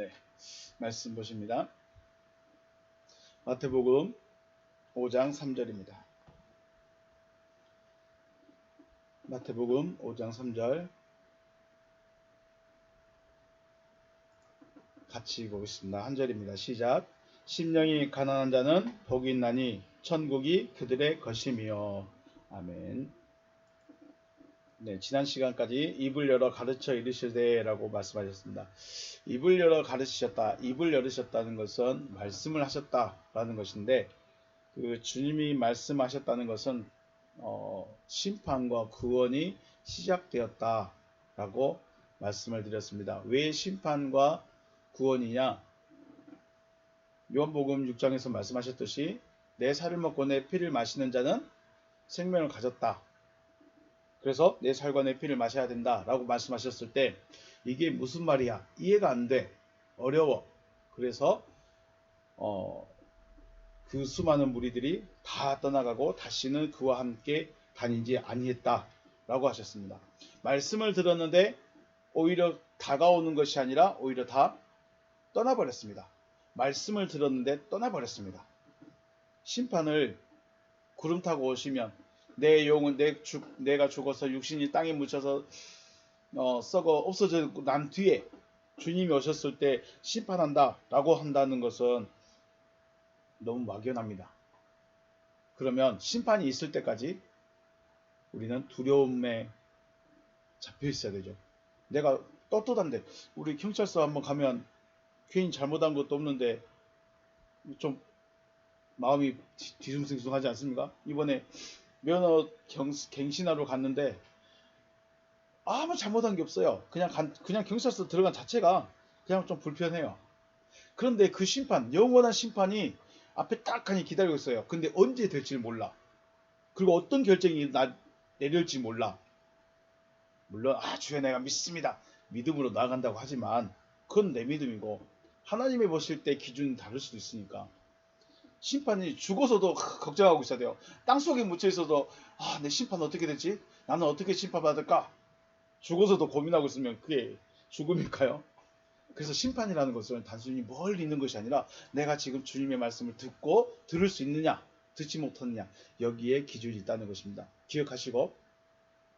네, 말씀 보십니다. 마태복음 5장 3절입니다. 마태복음 5장 3절 같이 보겠습니다. 한 절입니다. 시작. 심령이 가난한 자는 복이 있나니 천국이 그들의 것이며. 아멘. 네, 지난 시간까지 입을 열어 가르쳐 이르시되 라고 말씀하셨습니다. 입을 열어 가르치셨다. 입을 열으셨다는 것은 말씀을 하셨다라는 것인데, 그 주님이 말씀하셨다는 것은 심판과 구원이 시작되었다라고 말씀을 드렸습니다. 왜 심판과 구원이냐? 요한복음 6장에서 말씀하셨듯이 내 살을 먹고 내 피를 마시는 자는 생명을 가졌다. 그래서 내 살과 내 피를 마셔야 된다라고 말씀하셨을 때 이게 무슨 말이야? 이해가 안 돼. 어려워. 그래서 그 수많은 무리들이 다 떠나가고 다시는 그와 함께 다니지 아니했다라고 하셨습니다. 말씀을 들었는데 오히려 다가오는 것이 아니라 오히려 다 떠나버렸습니다. 말씀을 들었는데 떠나버렸습니다. 심판을 구름 타고 오시면 내 영은 내가 죽어서 육신이 땅에 묻혀서 썩어 없어져 난 뒤에 주님이 오셨을 때 심판한다라고 한다는 것은 너무 막연합니다. 그러면 심판이 있을 때까지 우리는 두려움에 잡혀 있어야 되죠. 내가 떳떳한데 우리 경찰서 한번 가면 괜히 잘못한 것도 없는데 좀 마음이 뒤숭숭하지 않습니까? 이번에 면허 갱신하러 갔는데 아무 잘못한 게 없어요. 그냥 경찰서 들어간 자체가 그냥 좀 불편해요. 그런데 그 심판, 영원한 심판이 앞에 딱하니 기다리고 있어요. 근데 언제 될지 몰라. 그리고 어떤 결정이 내릴지 몰라. 물론 주여 내가 믿습니다. 믿음으로 나아간다고 하지만 그건 내 믿음이고 하나님이 보실 때 기준이 다를 수도 있으니까 심판이 죽어서도 걱정하고 있어야 돼요. 땅속에 묻혀 있어도 내 심판 어떻게 되지? 나는 어떻게 심판받을까? 죽어서도 고민하고 있으면 그게 죽음일까요? 그래서 심판이라는 것은 단순히 멀리 있는 것이 아니라 내가 지금 주님의 말씀을 듣고 들을 수 있느냐 듣지 못하느냐 여기에 기준이 있다는 것입니다. 기억하시고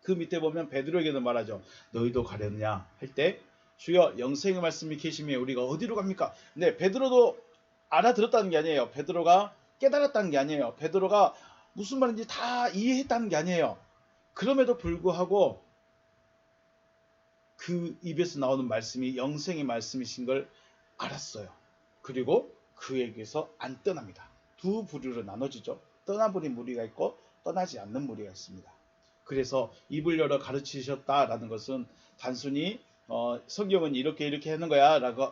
그 밑에 보면 베드로에게도 말하죠. 너희도 가렸냐 할 때 주여 영생의 말씀이 계시면 우리가 어디로 갑니까? 네, 베드로도 알아들었다는 게 아니에요. 베드로가 깨달았다는 게 아니에요. 베드로가 무슨 말인지 다 이해했다는 게 아니에요. 그럼에도 불구하고 그 입에서 나오는 말씀이 영생의 말씀이신 걸 알았어요. 그리고 그에게서 안 떠납니다. 두 부류로 나눠지죠. 떠나버린 무리가 있고 떠나지 않는 무리가 있습니다. 그래서 입을 열어 가르치셨다라는 것은 단순히 성경은 이렇게 하는 거야 라고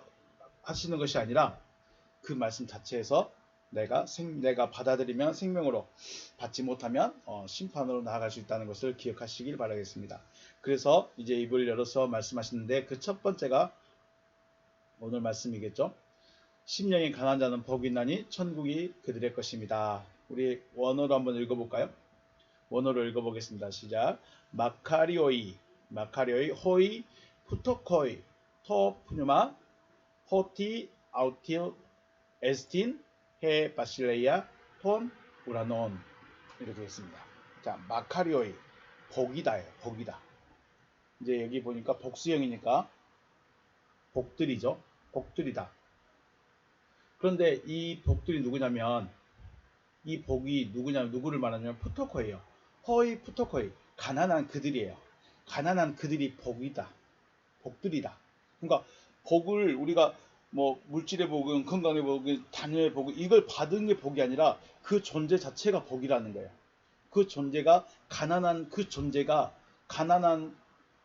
하시는 것이 아니라 그 말씀 자체에서 내가 받아들이면 생명으로 받지 못하면 심판으로 나아갈 수 있다는 것을 기억하시길 바라겠습니다. 그래서 이제 입을 열어서 말씀하시는데 그 첫 번째가 오늘 말씀이겠죠. 심령이 가난한 자는 복이 있나니 천국이 그들의 것입니다. 우리 원어로 한번 읽어볼까요? 원어로 읽어보겠습니다. 시작. 마카리오이 호이 푸토코이 토 푸뉴마 호티 아우티오 에스틴 헤 바실레이아 톤 우라논 이렇게 했습니다. 자, 마카리오이 복이다예요. 복이다. 이제 여기 보니까 복수형이니까 복들이죠. 복들이다. 그런데 이 복들이 누구냐면 이 복이 누구를 말하냐면 푸토코예요. 허이 푸토코이 가난한 그들이에요. 가난한 그들이 복이다. 복들이다. 그러니까 복을 우리가 뭐 물질의 복은 건강의 복은 자녀의 복은 이걸 받은 게 복이 아니라 그 존재 자체가 복이라는 거예요. 그 존재가 가난한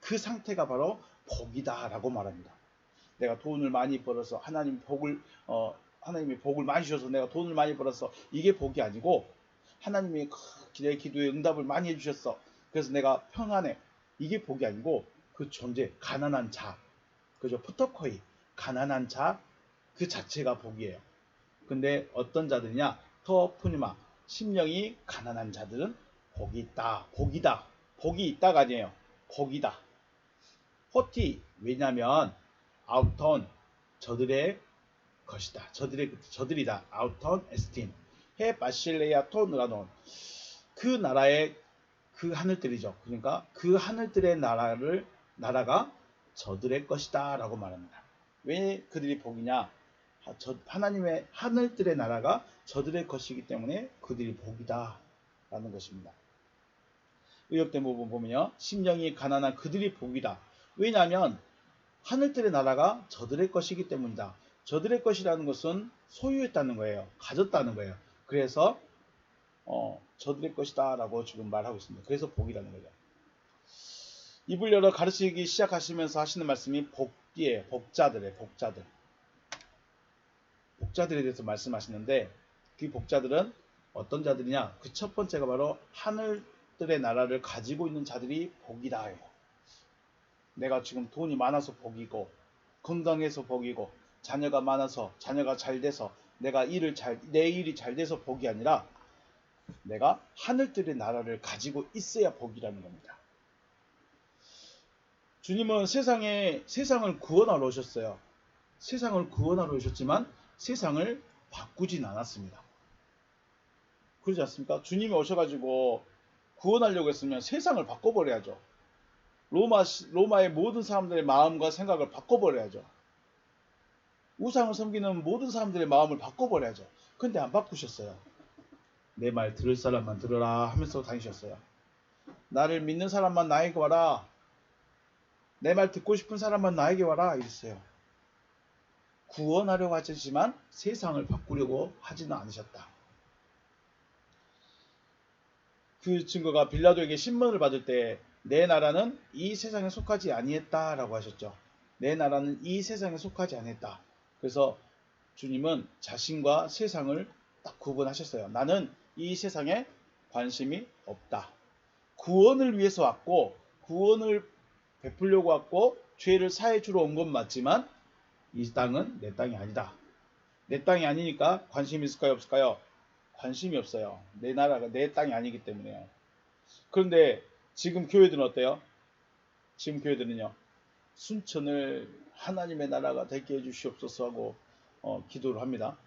그 상태가 바로 복이다라고 말합니다. 내가 돈을 많이 벌어서 하나님이 복을 많이 주셔서 내가 돈을 많이 벌었어. 이게 복이 아니고 하나님이 내 기도에 응답을 많이 해주셨어. 그래서 내가 평안해. 이게 복이 아니고 그 존재, 가난한 자. 그죠? 푸터코이. 가난한 자 그 자체가 복이에요. 근데 어떤 자들이냐? 토푸니마. 심령이 가난한 자들은 복이 있다. 복이다. 복이 있다가 아니에요. 복이다. 호티. 왜냐면 아우톤. 저들의 것이다. 저들이다. 아우턴 에스틴. 해 바실레아 토 느라논. 그 나라의 그 하늘들이죠. 그러니까 그 하늘들의 나라가 저들의 것이다 라고 말합니다. 왜 그들이 복이냐? 하나님의 하늘들의 나라가 저들의 것이기 때문에 그들이 복이다 라는 것입니다. 의역된 부분 보면요. 심령이 가난한 그들이 복이다. 왜냐하면 하늘들의 나라가 저들의 것이기 때문이다. 저들의 것이라는 것은 소유했다는 거예요. 가졌다는 거예요. 그래서 저들의 것이다 라고 지금 말하고 있습니다. 그래서 복이라는 거죠. 입을 열어 가르치기 시작하시면서 하시는 말씀이 복이에요. 복자들에 대해서 말씀하시는데 그 복자들은 어떤 자들이냐? 그 첫 번째가 바로 하늘들의 나라를 가지고 있는 자들이 복이다. 내가 지금 돈이 많아서 복이고 건강해서 복이고 자녀가 많아서 자녀가 잘 돼서 내 일이 잘 돼서 복이 아니라 내가 하늘들의 나라를 가지고 있어야 복이라는 겁니다. 주님은 세상을 구원하러 오셨어요. 세상을 구원하러 오셨지만 세상을 바꾸진 않았습니다. 그러지 않습니까? 주님이 오셔가지고 구원하려고 했으면 세상을 바꿔버려야죠. 로마의 모든 사람들의 마음과 생각을 바꿔버려야죠. 우상을 섬기는 모든 사람들의 마음을 바꿔버려야죠. 근데 안 바꾸셨어요. 내 말 들을 사람만 들으라 하면서 다니셨어요. 나를 믿는 사람만 나에게 와라. 내 말 듣고 싶은 사람만 나에게 와라 이랬어요. 구원하려고 하셨지만 세상을 바꾸려고 하지는 않으셨다. 그 증거가 빌라도에게 신문을 받을 때 내 나라는 이 세상에 속하지 아니했다라고 하셨죠. 내 나라는 이 세상에 속하지 아니했다. 그래서 주님은 자신과 세상을 딱 구분하셨어요. 나는 이 세상에 관심이 없다. 구원을 위해서 왔고 구원을 베풀려고 왔고 죄를 사해 주러 온 건 맞지만 이 땅은 내 땅이 아니다. 내 땅이 아니니까 관심이 있을까요? 없을까요? 관심이 없어요. 내 나라가 내 땅이 아니기 때문에요. 그런데 지금 교회들은 어때요? 지금 교회들은요. 순천을 하나님의 나라가 되게 해주시옵소서 하고 기도를 합니다.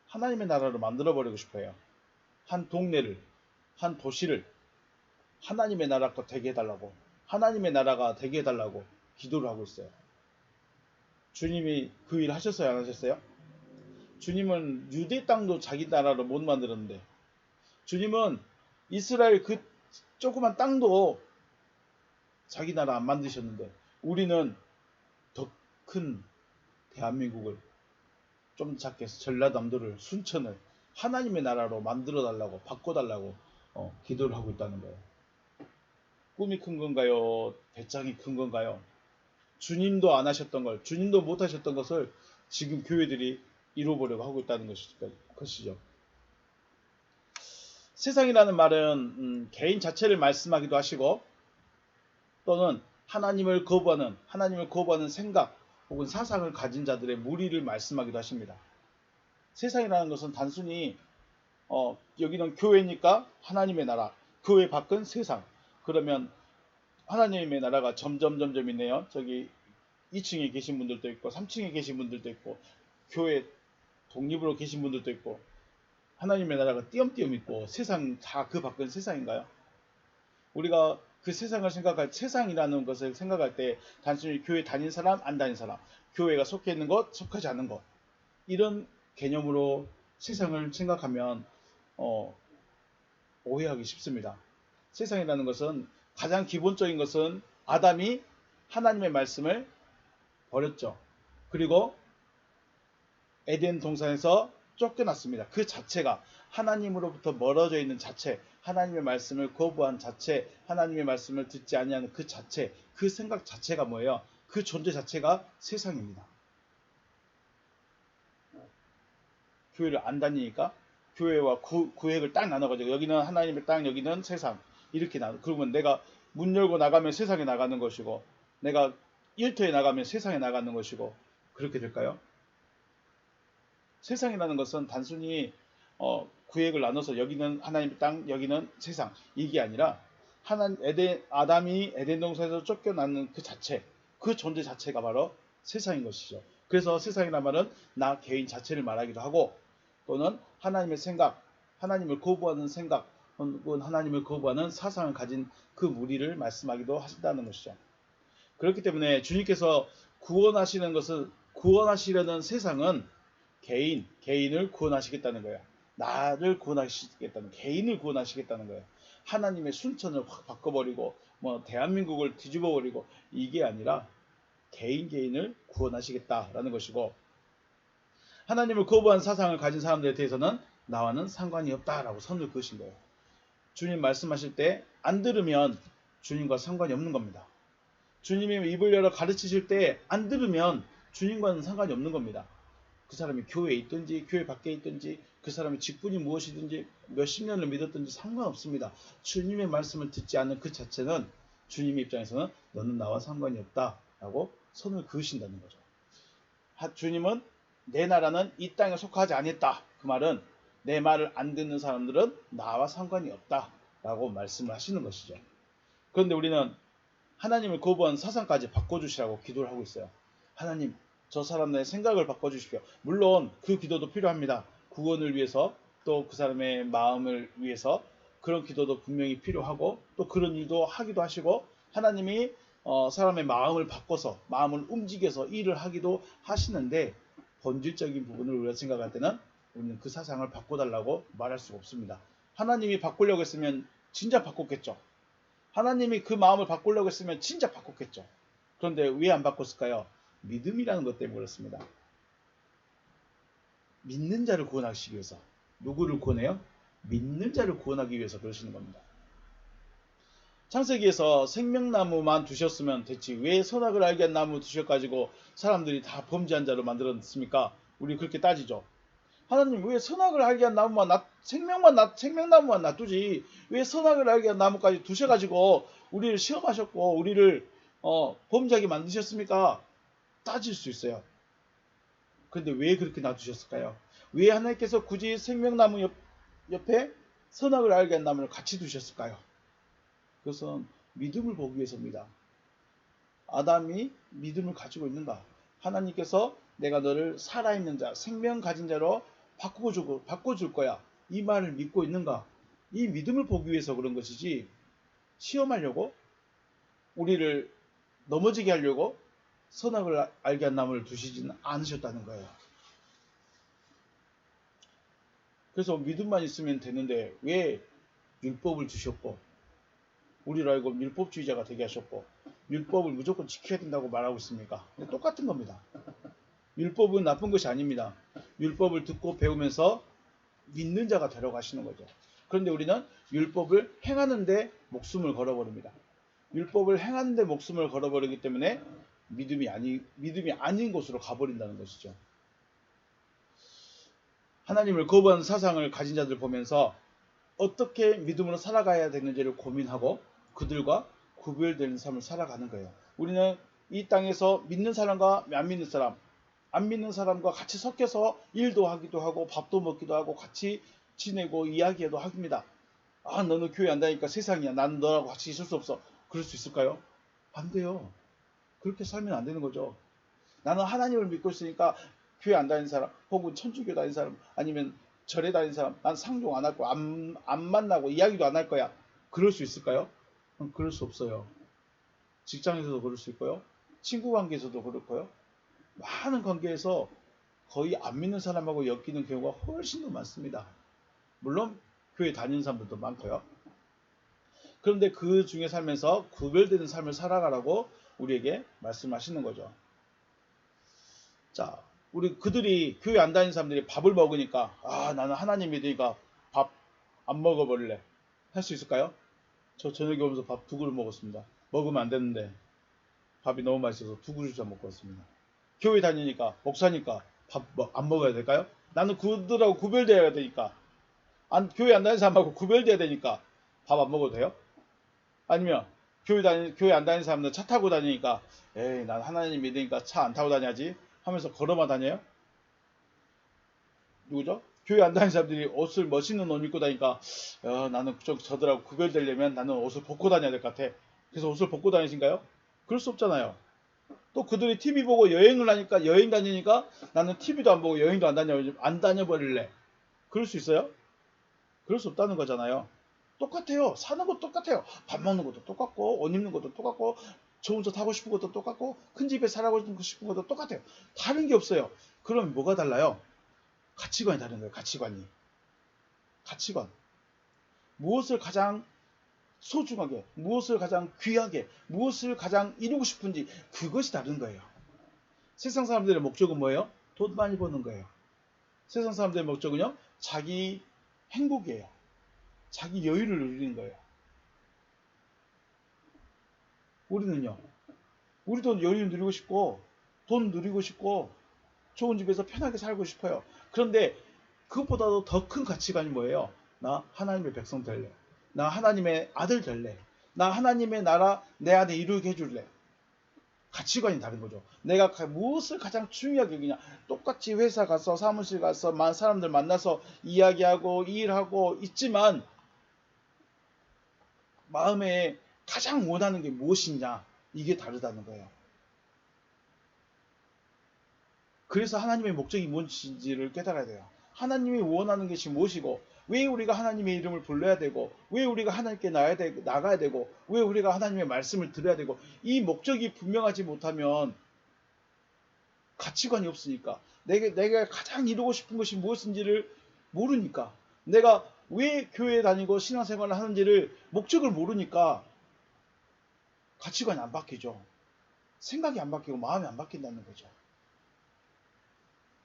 하나님의 나라로 만들어버리고 싶어요. 한 동네를, 한 도시를 하나님의 나라가 되게 해달라고, 하나님의 나라가 되게 해달라고 기도를 하고 있어요. 주님이 그 일 하셨어요? 안 하셨어요? 주님은 유대 땅도 자기 나라로 못 만들었는데, 주님은 이스라엘 그 조그만 땅도 자기 나라 안 만드셨는데, 우리는 더 큰 대한민국을, 좀 작게 해서 전라남도를, 순천을 하나님의 나라로 만들어 달라고, 바꿔 달라고 기도를 하고 있다는 거예요. 꿈이 큰 건가요? 배짱이 큰 건가요? 주님도 안 하셨던 걸, 주님도 못 하셨던 것을 지금 교회들이 이루어보려고 하고 있다는 것이죠. 세상이라는 말은 개인 자체를 말씀하기도 하시고, 또는 하나님을 거부하는 생각 혹은 사상을 가진 자들의 무리를 말씀하기도 하십니다. 세상이라는 것은 단순히 여기는 교회니까 하나님의 나라, 교회 밖은 세상. 그러면 하나님의 나라가 점점 있네요. 저기 2층에 계신 분들도 있고 3층에 계신 분들도 있고 교회 독립으로 계신 분들도 있고 하나님의 나라가 띄엄띄엄 있고 세상 다 그 밖은 세상인가요? 우리가 그 세상이라는 것을 생각할 때 단순히 교회 다닌 사람, 안 다닌 사람, 교회가 속해 있는 것, 속하지 않은 것, 이런 개념으로 세상을 생각하면 오해하기 쉽습니다. 세상이라는 것은 가장 기본적인 것은 아담이 하나님의 말씀을 버렸죠. 그리고 에덴 동산에서 쫓겨났습니다. 그 자체가 하나님으로부터 멀어져 있는 자체, 하나님의 말씀을 거부한 자체, 하나님의 말씀을 듣지 아니하는 그 자체, 그 생각 자체가 뭐예요? 그 존재 자체가 세상입니다. 교회를 안 다니니까 교회와 구획을 딱 나눠가지고 여기는 하나님의 땅, 여기는 세상 이렇게 그러면 내가 문 열고 나가면 세상에 나가는 것이고 내가 일터에 나가면 세상에 나가는 것이고 그렇게 될까요? 세상이라는 것은 단순히 구획을 나눠서 여기는 하나님의 땅, 여기는 세상 이게 아니라 아담이 에덴 동산에서 쫓겨나는 그 자체, 그 존재 자체가 바로 세상인 것이죠. 그래서 세상이란 말은 나 개인 자체를 말하기도 하고 또는 하나님의 생각, 하나님을 거부하는 생각 혹은 하나님을 거부하는 사상을 가진 그 무리를 말씀하기도 하신다는 것이죠. 그렇기 때문에 주님께서 구원하시는 것은 구원하시려는 세상은 개인을 구원하시겠다는 거예요. 나를 구원하시겠다는 개인을 구원하시겠다는 거예요. 하나님의 순천을 확 바꿔버리고 뭐 대한민국을 뒤집어버리고 이게 아니라 개인을 구원하시겠다라는 것이고 하나님을 거부한 사상을 가진 사람들에 대해서는 나와는 상관이 없다라고 선을 그으신 거예요. 주님 말씀하실 때 안 들으면 주님과 상관이 없는 겁니다. 주님이 입을 열어 가르치실 때 안 들으면 주님과는 상관이 없는 겁니다. 그 사람이 교회에 있든지 교회 밖에 있든지 그 사람의 직분이 무엇이든지 몇십 년을 믿었든지 상관없습니다. 주님의 말씀을 듣지 않는 그 자체는 주님의 입장에서는 너는 나와 상관이 없다라고 선을 그으신다는 거죠. 주님은 내 나라는 이 땅에 속하지 않았다. 그 말은 내 말을 안 듣는 사람들은 나와 상관이 없다라고 말씀을 하시는 것이죠. 그런데 우리는 하나님을 거부한 사상까지 바꿔주시라고 기도를 하고 있어요. 하나님, 저 사람의 생각을 바꿔주십시오. 물론 그 기도도 필요합니다. 구원을 위해서 또 그 사람의 마음을 위해서 그런 기도도 분명히 필요하고 또 그런 일도 하기도 하시고 하나님이 사람의 마음을 바꿔서 마음을 움직여서 일을 하기도 하시는데 본질적인 부분을 우리가 생각할 때는 우리는 그 사상을 바꿔달라고 말할 수가 없습니다. 하나님이 바꾸려고 했으면 진짜 바꿨겠죠. 하나님이 그 마음을 바꾸려고 했으면 진짜 바꿨겠죠. 그런데 왜 안 바꿨을까요? 믿음이라는 것 때문에 그렇습니다. 믿는 자를 구원하시기 위해서. 누구를 구원해요? 믿는 자를 구원하기 위해서 그러시는 겁니다. 창세기에서 생명나무만 두셨으면 됐지 왜 선악을 알게 한 나무 두셔가지고 사람들이 다 범죄한 자로 만들었습니까? 우리 그렇게 따지죠. 하나님 왜 선악을 알게 한 나무만 생명나무만 놔두지 왜 선악을 알게 한 나무까지 두셔가지고 우리를 시험하셨고 우리를 범죄하게 만드셨습니까? 따질 수 있어요. 그런데 왜 그렇게 놔두셨을까요? 왜 하나님께서 굳이 생명나무 옆에 선악을 알게 한 나무를 같이 두셨을까요? 그것은 믿음을 보기 위해서입니다. 아담이 믿음을 가지고 있는가? 하나님께서 내가 너를 살아있는 자, 생명 가진 자로 바꿔줄 거야. 이 말을 믿고 있는가? 이 믿음을 보기 위해서 그런 것이지 시험하려고 우리를 넘어지게 하려고 선악을 알게 한 나무를 두시지는 않으셨다는 거예요. 그래서 믿음만 있으면 되는데 왜 율법을 주셨고 우리를 알고 율법주의자가 되게 하셨고 율법을 무조건 지켜야 된다고 말하고 있습니까? 똑같은 겁니다. 율법은 나쁜 것이 아닙니다. 율법을 듣고 배우면서 믿는 자가 되려가시는 거죠. 그런데 우리는 율법을 행하는데 목숨을 걸어버립니다. 율법을 행하는데 목숨을 걸어버리기 때문에 믿음이 아닌 곳으로 가버린다는 것이죠. 하나님을 거부하는 사상을 가진 자들 보면서 어떻게 믿음으로 살아가야 되는지를 고민하고 그들과 구별되는 삶을 살아가는 거예요. 우리는 이 땅에서 믿는 사람과 안 믿는 사람과 같이 섞여서 일도 하기도 하고 밥도 먹기도 하고 같이 지내고 이야기해도 합니다. 아, 너는 교회 안 다니니까 세상이야. 나는 너하고 같이 있을 수 없어. 그럴 수 있을까요? 안 돼요. 그렇게 살면 안 되는 거죠. 나는 하나님을 믿고 있으니까 교회 안 다니는 사람 혹은 천주교 다니는 사람 아니면 절에 다니는 사람 난 상종 안 할 거야. 안 만나고 이야기도 안 할 거야. 그럴 수 있을까요? 그럴 수 없어요. 직장에서도 그럴 수 있고요. 친구 관계에서도 그렇고요. 많은 관계에서 거의 안 믿는 사람하고 엮이는 경우가 훨씬 더 많습니다. 물론 교회 다니는 사람들도 많고요. 그런데 그 중에 살면서 구별되는 삶을 살아가라고 우리에게 말씀하시는 거죠. 자, 우리 그들이 교회 안 다니는 사람들이 밥을 먹으니까 나는 하나님 믿으니까 밥 안 먹어버릴래. 할 수 있을까요? 저 저녁에 오면서 밥 2그릇 먹었습니다. 먹으면 안 되는데 밥이 너무 맛있어서 2그릇 먹고 왔습니다. 교회 다니니까 목사니까 밥 안 먹어야 될까요? 나는 그들하고 구별돼야 되니까 교회 안 다니는 사람하고 구별돼야 되니까 밥 안 먹어도 돼요? 아니면 교회 안 다니는 사람들 차 타고 다니니까 에이 난 하나님 믿으니까 차 안 타고 다녀야지 하면서 걸어만 다녀요? 누구죠? 교회 안 다니는 사람들이 옷을 멋있는 옷 입고 다니니까 나는 저들하고 구별되려면 나는 옷을 벗고 다녀야 될 것 같아. 그래서 옷을 벗고 다니신가요? 그럴 수 없잖아요. 또 그들이 TV 보고 여행을 하니까 여행 다니니까 나는 TV도 안 보고 여행도 안 다녀버릴래. 그럴 수 있어요? 그럴 수 없다는 거잖아요. 똑같아요. 사는 것도 똑같아요. 밥 먹는 것도 똑같고 옷 입는 것도 똑같고 좋은 차 타고 싶은 것도 똑같고 큰 집에 살고 싶은 것도 똑같아요. 다른 게 없어요. 그럼 뭐가 달라요? 가치관이 다른 거예요. 가치관이. 가치관. 무엇을 가장 소중하게, 무엇을 가장 귀하게, 무엇을 가장 이루고 싶은지 그것이 다른 거예요. 세상 사람들의 목적은 뭐예요? 돈 많이 버는 거예요. 세상 사람들의 목적은요, 자기 행복이에요. 자기 여유를 누리는 거예요. 우리는요, 우리도 여유 누리고 싶고, 돈 누리고 싶고, 좋은 집에서 편하게 살고 싶어요. 그런데 그것보다도 더 큰 가치관이 뭐예요? 나 하나님의 백성 될래. 나 하나님의 아들 될래. 나 하나님의 나라 내 안에 이루게 해줄래. 가치관이 다른 거죠. 내가 무엇을 가장 중요하게 여기냐. 똑같이 회사 가서 사무실 가서 사람들 만나서 이야기하고 일하고 있지만 마음에 가장 원하는 게 무엇이냐. 이게 다르다는 거예요. 그래서 하나님의 목적이 무엇인지를 깨달아야 돼요. 하나님이 원하는 것이 무엇이고 왜 우리가 하나님의 이름을 불러야 되고 왜 우리가 하나님께 나가야 되고 왜 우리가 하나님의 말씀을 들어야 되고 이 목적이 분명하지 못하면 가치관이 없으니까 내가 가장 이루고 싶은 것이 무엇인지를 모르니까 내가 왜 교회에 다니고 신앙생활을 하는지를 목적을 모르니까 가치관이 안 바뀌죠. 생각이 안 바뀌고 마음이 안 바뀐다는 거죠.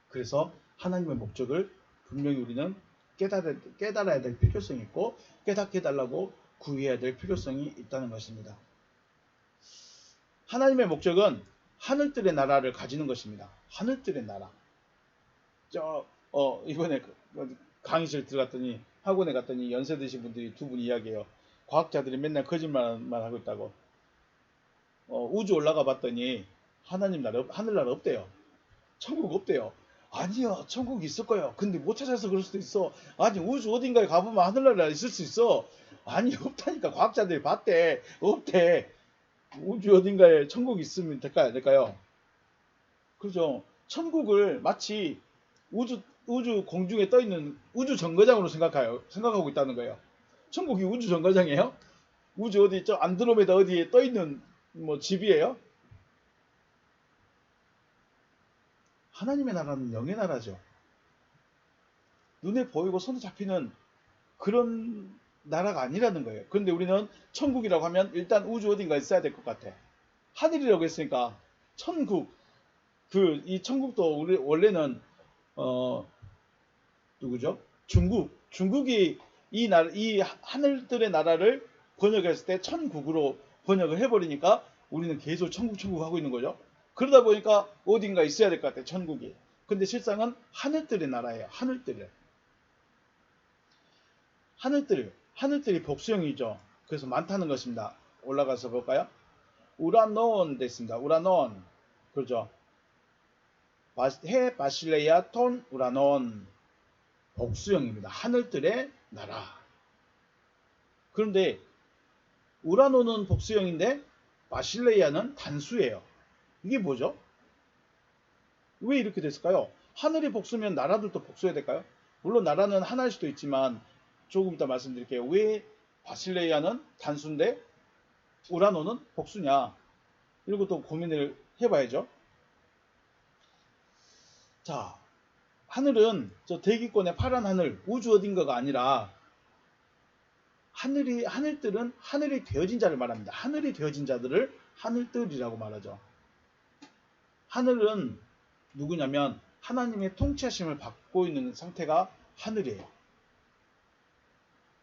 그래서 하나님의 목적을 분명히 우리는 깨달아야 될 필요성이 있고 깨닫게 해달라고 구해야 될 필요성이 있다는 것입니다. 하나님의 목적은 하늘들의 나라를 가지는 것입니다. 하늘들의 나라. 이번에 강의실 들어갔더니 학원에 갔더니 연세 드신 분들이 두 분 이야기해요. 과학자들이 맨날 거짓말만 하고 있다고. 우주 올라가 봤더니 하나님 나라, 하늘나라 없대요. 천국 없대요. 아니요, 천국이 있을 거예요. 근데 못 찾아서 그럴 수도 있어. 아니, 우주 어딘가에 가보면 하늘나라 있을 수 있어. 아니, 없다니까. 과학자들이 봤대. 없대. 우주 어딘가에 천국이 있으면 될까요? 될까요? 그죠? 천국을 마치 우주 공중에 떠 있는 우주 정거장으로 생각하고 있다는 거예요. 천국이 우주 정거장이에요? 우주 어디 있죠? 안드로메다 어디에 떠 있는 뭐 집이에요? 하나님의 나라는 영의 나라죠. 눈에 보이고 손에 잡히는 그런 나라가 아니라는 거예요. 그런데 우리는 천국이라고 하면 일단 우주 어딘가에 있어야 될 것 같아. 하늘이라고 했으니까 천국, 이 천국도 우리 원래는 누구죠? 중국이 이 하늘들의 나라를 번역했을 때 천국으로 번역을 해버리니까 우리는 계속 천국 하고 있는 거죠. 그러다 보니까 어딘가 있어야 될 것 같아요. 천국이. 근데 실상은 하늘들의 나라예요. 하늘들이 복수형이죠. 그래서 많다는 것입니다. 올라가서 볼까요? 우라논 됐습니다. 우라논. 그렇죠. 해 바실레야 톤 우라논. 복수형입니다. 하늘들의 나라. 그런데 우라논은 복수형인데 바실레야는 단수예요. 이게 뭐죠? 왜 이렇게 됐을까요? 하늘이 복수면 나라들도 복수해야 될까요? 물론 나라는 하나일 수도 있지만 조금 이따 말씀드릴게요. 왜 바실레야는 단수인데 우라논은 복수냐? 이런 것도 고민을 해봐야죠. 자, 하늘은 저 대기권의 파란 하늘, 우주 어딘가가 아니라 하늘들은 하늘이 되어진 자를 말합니다. 하늘이 되어진 자들을 하늘들이라고 말하죠. 하늘은 누구냐면 하나님의 통치하심을 받고 있는 상태가 하늘이에요.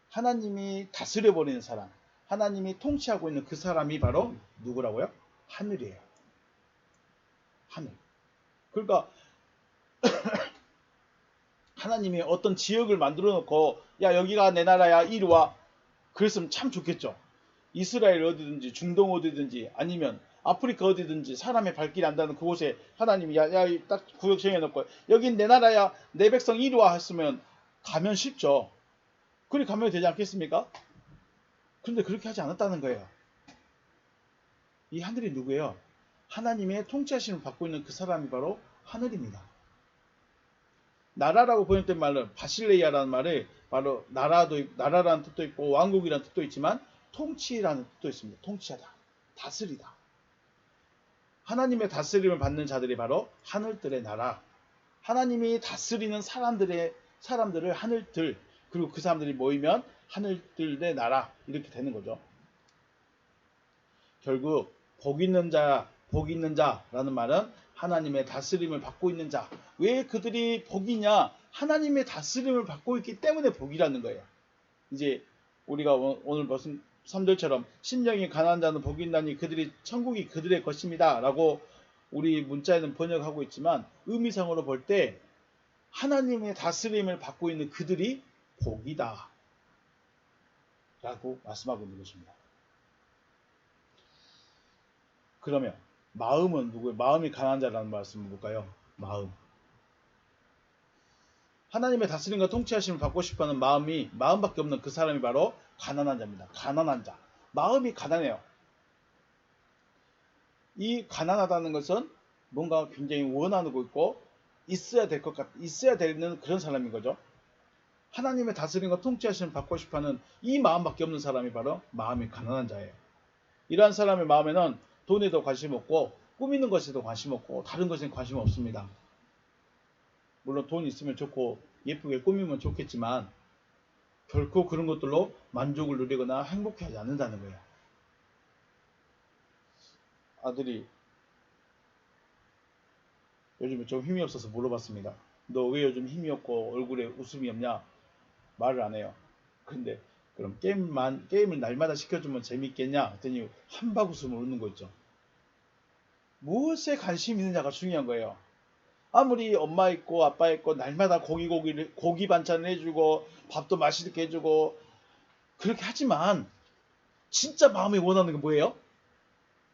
하나님이 다스려버리는 사람, 하나님이 통치하고 있는 그 사람이 바로 누구라고요? 하늘이에요. 하늘. 그러니까 하나님이 어떤 지역을 만들어 놓고 야 여기가 내 나라야 이리 와 그랬으면 참 좋겠죠. 이스라엘 어디든지 중동 어디든지 아니면 아프리카 어디든지 사람의 발길이 안 닿는 그곳에 하나님이 딱 구역 정해놓고 여긴 내 나라야 내 백성 이리 와 했으면 가면 쉽죠. 그리 가면 되지 않겠습니까? 그런데 그렇게 하지 않았다는 거예요. 이 하늘이 누구예요? 하나님의 통치하심을 받고 있는 그 사람이 바로 하늘입니다. 나라라고 번역된 말은 바실레이아라는 말에 바로 나라라는 뜻도 있고 왕국이라는 뜻도 있지만 통치라는 뜻도 있습니다. 통치하다, 다스리다. 하나님의 다스림을 받는 자들이 바로 하늘들의 나라, 하나님이 다스리는 사람들을 하늘들, 그리고 그 사람들이 모이면 하늘들의 나라, 이렇게 되는 거죠. 결국 복 있는 자라는 말은 하나님의 다스림을 받고 있는 자. 왜 그들이 복이냐? 하나님의 다스림을 받고 있기 때문에 복이라는 거예요. 이제 우리가 오늘 무슨 3절처럼 심령이 가난한 자는 복이 있나니 천국이 그들의 것입니다 라고 우리 문자에는 번역하고 있지만 의미상으로 볼 때 하나님의 다스림을 받고 있는 그들이 복이다 라고 말씀하고 있는 것입니다. 그러면 마음은 누구예요? 마음이 가난한 자라는 말씀은 뭘까요? 마음. 하나님의 다스림과 통치하심을 받고 싶어하는 마음밖에 없는 그 사람이 바로 가난한 자입니다. 가난한 자. 마음이 가난해요. 이 가난하다는 것은 뭔가 굉장히 원하고 있고 있어야 되는 그런 사람인 거죠. 하나님의 다스림과 통치하심을 받고 싶어하는 이 마음밖에 없는 사람이 바로 마음이 가난한 자예요. 이러한 사람의 마음에는 돈에도 관심 없고 꾸미는 것에도 관심 없고 다른 것에는 관심 없습니다. 물론 돈 있으면 좋고 예쁘게 꾸미면 좋겠지만 결코 그런 것들로 만족을 누리거나 행복해하지 않는다는 거예요. 아들이 요즘에 좀 힘이 없어서 물어봤습니다. 너 왜 요즘 힘이 없고 얼굴에 웃음이 없냐? 말을 안 해요. 근데 그럼 게임을 날마다 시켜주면 재밌겠냐? 했더니 한바구음을 웃는 거 있죠. 무엇에 관심이 있느냐가 중요한 거예요. 아무리 엄마 있고 아빠 있고 날마다 고기 반찬을 해주고 밥도 맛있게 해주고 그렇게 하지만 진짜 마음이 원하는 게 뭐예요?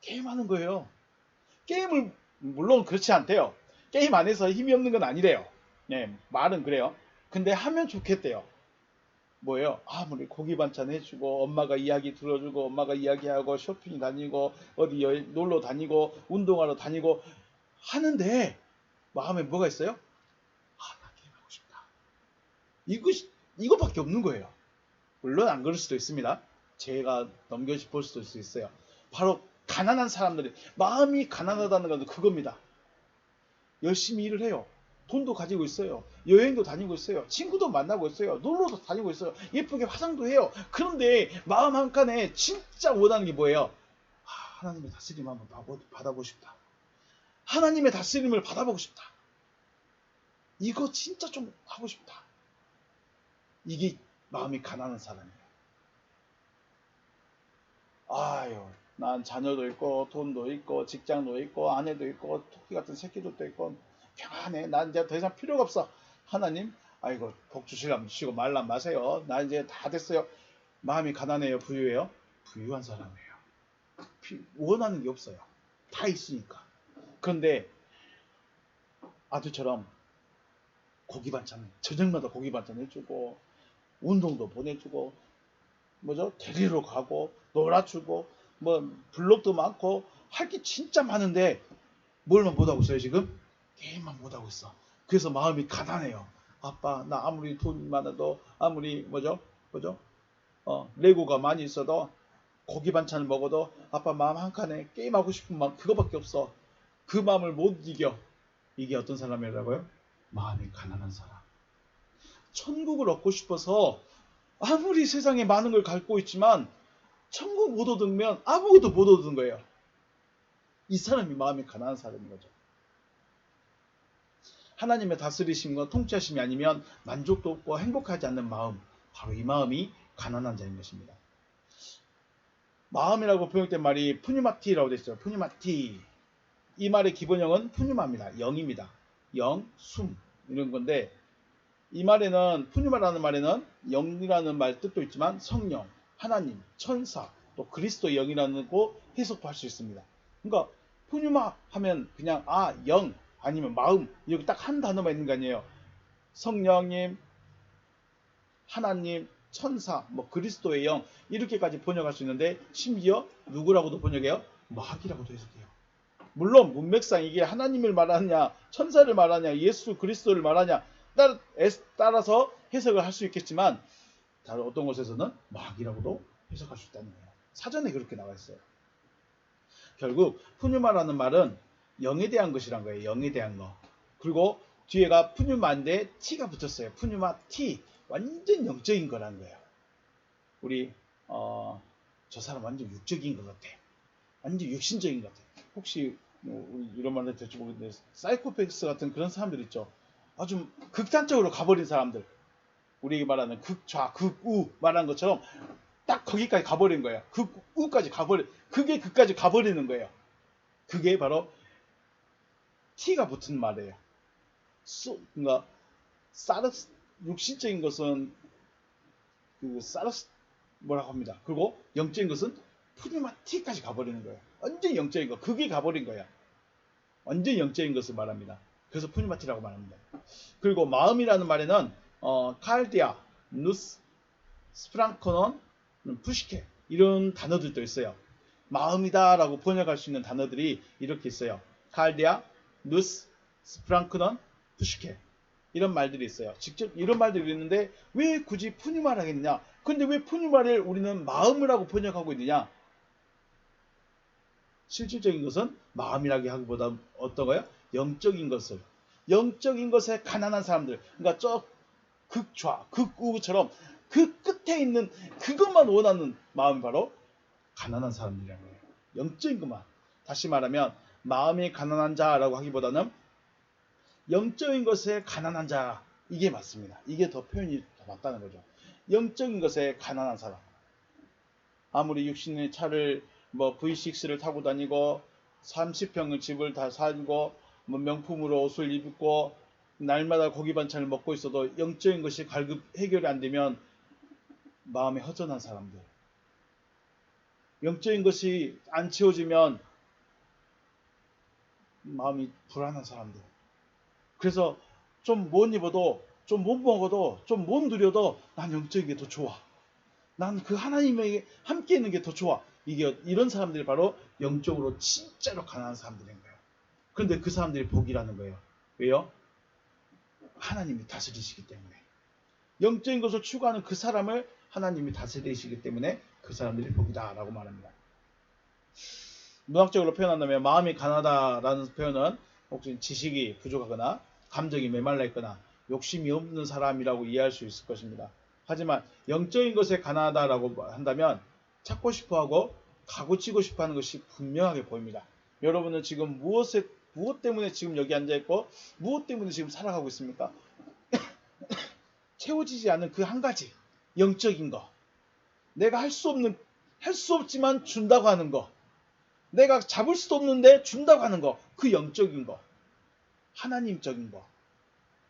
게임하는 거예요. 게임을 물론 그렇지 않대요. 게임 안에서 힘이 없는 건 아니래요. 네, 말은 그래요. 근데 하면 좋겠대요. 뭐예요? 아무리 고기 반찬 해주고 엄마가 이야기 들어주고 엄마가 이야기하고 쇼핑 다니고 어디 놀러 다니고 운동하러 다니고 하는데 마음에 뭐가 있어요? 나 게임하고 싶다. 이거밖에 없는 거예요. 물론 안 그럴 수도 있습니다. 제가 넘겨짚을 수도 있어요. 바로 가난한 사람들이 마음이 가난하다는 건 그겁니다. 열심히 일을 해요. 돈도 가지고 있어요. 여행도 다니고 있어요. 친구도 만나고 있어요. 놀러도 다니고 있어요. 예쁘게 화장도 해요. 그런데 마음 한켠에 진짜 원하는 게 뭐예요? 하나님의 다스림 한번 받아보고 싶다. 하나님의 다스림을 받아보고 싶다. 이거 진짜 좀 하고 싶다. 이게 마음이 가난한 사람이에요. 아유, 난 자녀도 있고 돈도 있고 직장도 있고 아내도 있고 토끼 같은 새끼들도 있고 평안해. 난 이제 더 이상 필요가 없어. 하나님, 아이고 복 주시려면 주시고 말란 마세요. 나 이제 다 됐어요. 마음이 가난해요? 부유해요? 부유한 사람이에요. 원하는 게 없어요. 다 있으니까. 그런데 아들처럼 고기 반찬, 저녁마다 고기 반찬 해주고 운동도 보내주고 데리러 가고 놀아주고 블록도 많고 할 게 진짜 많은데 뭘만 못하고 있어요 지금? 게임만 못하고 있어. 그래서 마음이 가난해요. 아빠, 나 아무리 돈 많아도 아무리 레고가 많이 있어도 고기 반찬을 먹어도 아빠 마음 한 칸에 게임하고 싶은 마음 그거밖에 없어. 그 마음을 못 이겨. 이게 어떤 사람이라고요? 마음이 가난한 사람. 천국을 얻고 싶어서 아무리 세상에 많은 걸 갖고 있지만 천국 못 얻으면 아무것도 못 얻은 거예요. 이 사람이 마음이 가난한 사람인 거죠. 하나님의 다스리심과 통치하심이 아니면 만족도 없고 행복하지 않는 마음, 바로 이 마음이 가난한 자인 것입니다. 마음이라고 번역된 말이 푸뉴마티라고 되어 있어요. 푸뉴마티. 이 말의 기본형은 푸뉴마입니다. 영입니다. 영, 숨 이런 건데 이 말에는 푸뉴마라는 말에는 영이라는 말 뜻도 있지만 성령, 하나님, 천사, 또 그리스도의 영이라는 거 해석도 할 수 있습니다. 그러니까 푸뉴마 하면 그냥 영 아니면 마음 이렇게 딱 한 단어만 있는 거 아니에요. 성령님, 하나님, 천사, 그리스도의 영 이렇게까지 번역할 수 있는데 심지어 누구라고도 번역해요? 마귀라고도 해석해요. 물론 문맥상 이게 하나님을 말하냐, 천사를 말하냐, 예수 그리스도를 말하냐 따라서 해석을 할 수 있겠지만 다른 어떤 곳에서는 마귀라고도 해석할 수 있다는 거예요. 사전에 그렇게 나와 있어요. 결국 푸뉴마라는 말은 영에 대한 것이란 거예요. 영에 대한 거. 그리고 뒤에가 푸뉴마인데 T가 붙었어요. 푸뉴마 T. 완전 영적인 거란 거예요. 우리 저 사람 완전 육적인 것 같아. 완전 육신적인 것 같아. 혹시 이런 말을 될지 모르겠는데 사이코패스 같은 그런 사람들 있죠. 아주 극단적으로 가버린 사람들. 우리 말하는 극좌, 극우 말하는 것처럼 딱 거기까지 가버린 거예요. 극우까지 가버린, 그게 그까지 가버리는 거예요. 그게 바로 T가 붙은 말이에요. 그러니까 사르스, 육신적인 것은 그 사르스 뭐라고 합니다. 그리고 영적인 것은 푸니마 T까지 가버리는 거예요. 완전 영적인 거, 그게 가버린 거야. 완전 영적인 것을 말합니다. 그래서 푸니마 T라고 말합니다. 그리고 마음이라는 말에는 칼디아, 누스, 스프랑코논, 푸시케 이런 단어들도 있어요. 마음이다 라고 번역할 수 있는 단어들이 이렇게 있어요. 칼디아, 누스, 스프랑코논, 푸시케 이런 말들이 있어요. 직접 이런 말들이 있는데 왜 굳이 푸니마를 하겠느냐? 근데 왜 푸니마를 우리는 마음이라고 번역하고 있느냐? 실질적인 것은 마음이라고 하기보다 어떤 거예요? 영적인 것을. 영적인 것에 가난한 사람들. 그러니까 저 극좌, 극우처럼 그 끝에 있는 그것만 원하는 마음이 바로 가난한 사람들이라는 거예요. 영적인 것만. 다시 말하면 마음이 가난한 자라고 하기보다는 영적인 것에 가난한 자. 이게 맞습니다. 이게 더 표현이 더 맞다는 거죠. 영적인 것에 가난한 사람. 아무리 육신의 차를 V6를 타고 다니고 30평의 집을 다 살고 명품으로 옷을 입고 날마다 고기 반찬을 먹고 있어도 영적인 것이 갈급 해결이 안 되면 마음이 허전한 사람들. 영적인 것이 안 채워지면 마음이 불안한 사람들. 그래서 좀 못 입어도 좀 못 먹어도 좀 못 누려도 난 영적인 게 더 좋아. 난 그 하나님에게 함께 있는 게 더 좋아. 이런 사람들이 바로 영적으로 진짜로 가난한 사람들인 거예요. 그런데 그 사람들이 복이라는 거예요. 왜요? 하나님이 다스리시기 때문에. 영적인 것을 추구하는 그 사람을 하나님이 다스리시기 때문에 그 사람들이 복이다 라고 말합니다. 문학적으로 표현한다면 마음이 가난하다라는 표현은 혹시 지식이 부족하거나 감정이 메말라 있거나 욕심이 없는 사람이라고 이해할 수 있을 것입니다. 하지만 영적인 것에 가난하다라고 한다면 찾고 싶어하고 가고치고 싶어하는 것이 분명하게 보입니다. 여러분은 지금 무엇 때문에 지금 여기 앉아있고 무엇 때문에 지금 살아가고 있습니까? 채워지지 않는 그 한 가지 영적인 거. 내가 할 수 없지만 준다고 하는 거. 내가 잡을 수도 없는데 준다고 하는 거. 그 영적인 거. 하나님적인 거.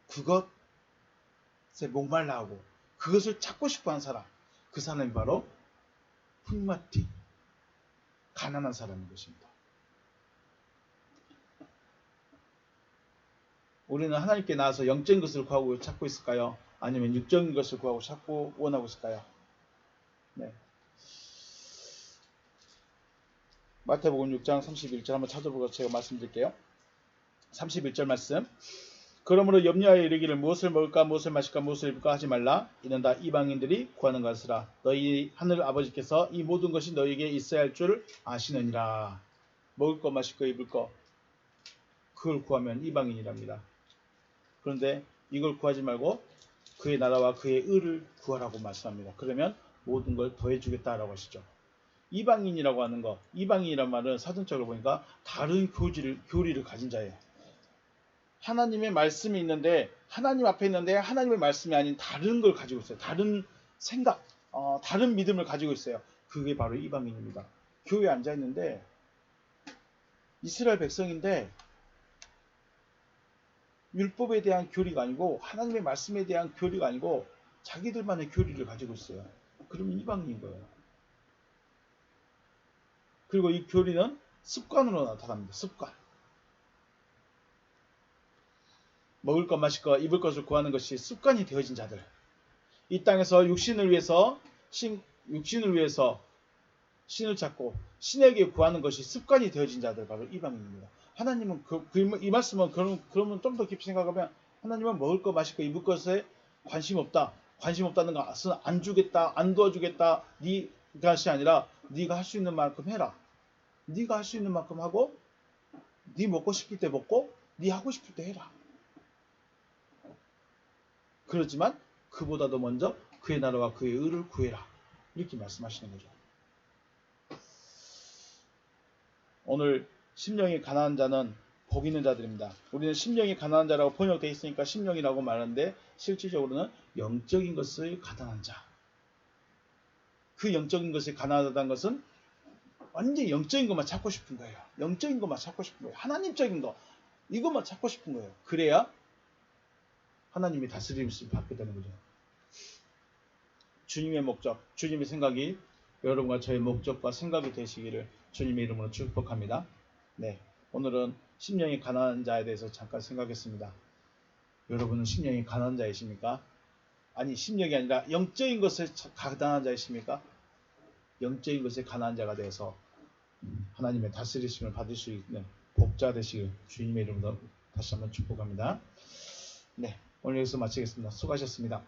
그것에 목말라 하고 그것을 찾고 싶어하는 사람. 그 사람이 바로 푸니마티. 가난한 사람인 것입니다. 우리는 하나님께 나와서 영적인 것을 구하고 찾고 있을까요? 아니면 육적인 것을 구하고 찾고 원하고 있을까요? 네. 마태복음 6장 31절 한번 찾아보고 제가 말씀드릴게요. 31절 말씀. 그러므로 염려하여 이르기를 무엇을 먹을까 무엇을 마실까 무엇을 입을까 하지 말라. 이는 다 이방인들이 구하는 것이라. 너희 하늘 아버지께서 이 모든 것이 너희에게 있어야 할 줄 아시느니라. 먹을 거 마실 거 입을 거 그걸 구하면 이방인이랍니다. 그런데 이걸 구하지 말고 그의 나라와 그의 의를 구하라고 말씀합니다. 그러면 모든 걸 더해주겠다라고 하시죠. 이방인이라고 하는 거, 이방인이란 말은 사전적으로 보니까 다른 교리를 가진 자예요. 하나님의 말씀이 있는데 하나님 앞에 있는데 하나님의 말씀이 아닌 다른 걸 가지고 있어요. 다른 생각, 다른 믿음을 가지고 있어요. 그게 바로 이방인입니다. 교회에 앉아있는데 이스라엘 백성인데 율법에 대한 교리가 아니고 하나님의 말씀에 대한 교리가 아니고 자기들만의 교리를 가지고 있어요. 그러면 이방인인 거예요. 그리고 이 교리는 습관으로 나타납니다. 습관. 먹을 것, 마실 것, 입을 것을 구하는 것이 습관이 되어진 자들. 이 땅에서 육신을 위해서 신을 찾고 신에게 구하는 것이 습관이 되어진 자들 바로 이방인입니다. 하나님은 이 말씀은 그러면 좀 더 깊이 생각하면 하나님은 먹을 거 마실 거 입을 것에 관심 없다. 관심 없다는 것은 안 주겠다, 안 도와주겠다. 네가시 아니라 네가 할 수 있는 만큼 해라. 네가 할 수 있는 만큼 하고 네 먹고 싶을 때 먹고 네 하고 싶을 때 해라. 그렇지만 그보다도 먼저 그의 나라와 그의 의를 구해라. 이렇게 말씀하시는 거죠. 오늘 심령이 가난한 자는 복 있는 자들입니다. 우리는 심령이 가난한 자라고 번역되어 있으니까 심령이라고 말하는데 실질적으로는 영적인 것을 가난한 자. 그 영적인 것이 가난하다는 것은 완전히 영적인 것만 찾고 싶은 거예요. 영적인 것만 찾고 싶은 거예요. 하나님적인 거 이것만 찾고 싶은 거예요. 그래야 하나님이 다스림을 받게 되는 거죠. 주님의 목적, 주님의 생각이 여러분과 저의 목적과 생각이 되시기를 주님의 이름으로 축복합니다. 네, 오늘은 심령이 가난한 자에 대해서 잠깐 생각했습니다. 여러분은 심령이 가난한 자이십니까? 아니, 심령이 아니라 영적인 것에 가난한 자이십니까? 영적인 것에 가난한 자가 되어서 하나님의 다스리심을 받을 수 있는 복자 되시길 주님의 이름으로 다시 한번 축복합니다. 네, 오늘 여기서 마치겠습니다. 수고하셨습니다.